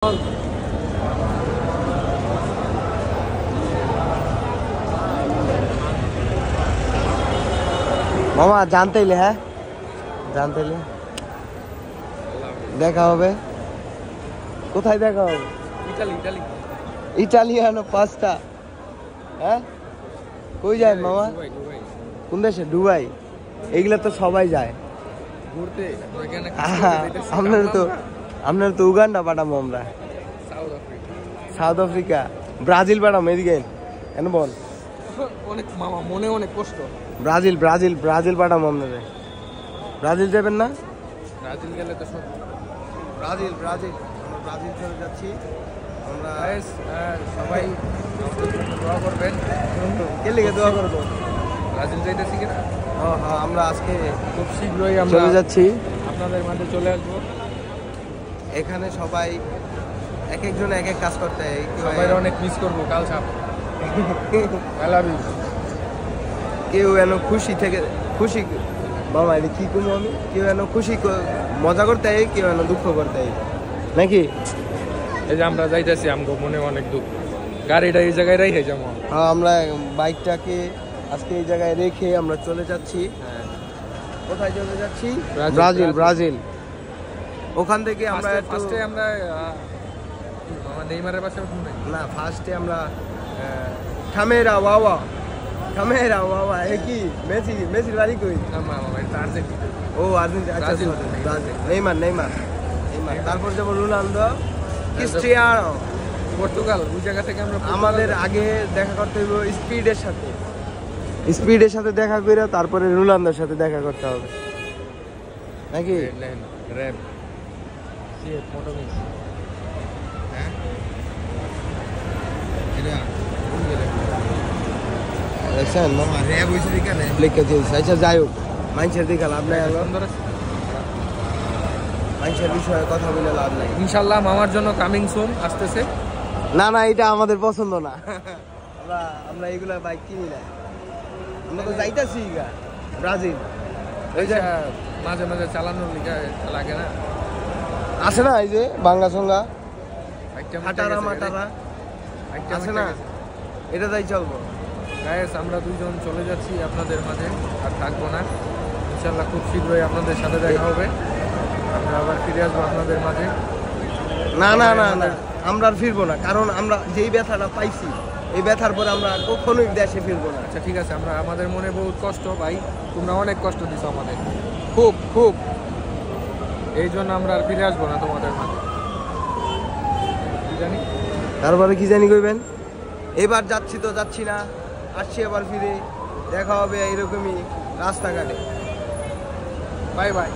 মামা জানতে ইলে, হ্যাঁ জানতে ইলে দেখা হবে। কোথায় দেখা হবে? Italiano pasta. হ্যাঁ কই যায় মামা? কোন দেশে? দুবাই। এগুলা তো সবাই যায় ঘুরতে। আপনার তো উগান্ডা পাঠাবো আমরা, সাউথ আফ্রিকা, ব্রাজিল পাঠাবো। এদিকে কেন বল? অনেক মামা মনে অনেক কষ্ট। ব্রাজিল ব্রাজিল ব্রাজিল পাঠাবো আপনাদের। ব্রাজিল যাবেন না? ব্রাজিল গেলে তো সব ব্রাজিল ব্রাজিল আমরা ব্রাজিল চলে যাচ্ছি। আমরা সবাই দোয়া করবেন। কে লিখে দোয়া করবো? ব্রাজিল যাইতেছি কিনা? হ্যাঁ আমরা আজকে খুব শীঘ্রই আমরা চলে যাচ্ছি, আপনাদের মাঝে চলে আসবো। এখানে সবাই এক একজন এক এক কাজ করতে হয়। সবাই অনেক মিস করবো কাল সাপ। I love you. কেউ যেন খুশি থেকে খুশি, মামা এটা কি করবো আমি, কেউ যেন খুশি মজা করতে হয়, কেউ যেন দুঃখ করতে হয় নাকি? এই যে আমরা যাইতেছি, আমগো মনে অনেক দুঃখ। গাড়িটা এই জায়গায় রেখে যাবো। হ্যাঁ আমরা বাইকটাকে আজকে এই জায়গায় রেখে আমরা চলে যাচ্ছি। কোথায় চলে যাচ্ছি? Brazil Brazil. ওখান থেকে আমরা ফার্স্টে আমরা নেইমারের পাশে না, ফার্স্টে আমরা ক্যামেরা ওয়াওয়া, ক্যামেরা ওয়াওয়া। এ কি মেসি? মেসির বাড়ি কই? আর্জেন্টিনা। ও আর্জেন্টিনা, আচ্ছা ব্রাজিল। Neymar Neymar Neymar. তারপর যাবো রোনালদো, ক্রিস্টিয়ানো। পর্তুগাল। ওই জায়গা থেকে আমরা আমাদের আগে দেখা করতে হবে স্পিডের সাথে, স্পিডের সাথে দেখা করে তারপরে রোনালদোর সাথে দেখা করতে হবে নাকি? র্যাব সিএফ মোটোমিক্স। হ্যাঁ এটা দেখছেন মামা র্যাব হইছে এখানে লিখে দিয়েছে। আচ্ছা যাই হোক, মানুষের দিকে লাভ নাই, মানুষের বিষয়ে কথা বলে লাভ নাই। ইনশাল্লাহ মামার জন্য কামিং সুন আসতেছে। না না, এটা আমাদের পছন্দ না। আমরা এগুলা বাইক কিনি না, আমরা তো যাইতাছি ব্রাজিল। ওই যে মাঝে মাঝে চালানোর লাগে না, আছে না এই যে বাংলা সঙ্গা হাটারা মাটারা আছে না, এটা তাই চলবো। গাইস আমরা দুইজন চলে যাচ্ছি আপনাদের মাঝে, আর থাকবো না। ইনশাল্লাহ খুব শীঘ্রই আপনাদের সাথে দেখা হবে। আমরা আবার ফিরে আসবো আপনাদের মাঝে। না না না না, আমরা আর ফিরবো না, কারণ আমরা যেই ব্যথাটা পাইছি এই ব্যথার পরে আমরা কখনোই দেশে ফিরবো না। আচ্ছা ঠিক আছে, আমাদের মনে বহুত কষ্ট ভাই, তোমরা অনেক কষ্ট দিছো আমাদের, খুব খুব। এই জন্য আমরা আর ফিরে আসবো না তোমাদের মাঝে। কি জানি তারপরে কি জানি কইবেন? এবার যাচ্ছি তো যাচ্ছি না, আসছি আবার ফিরে দেখা হবে এরকমই রাস্তাঘাটে। Bye bye.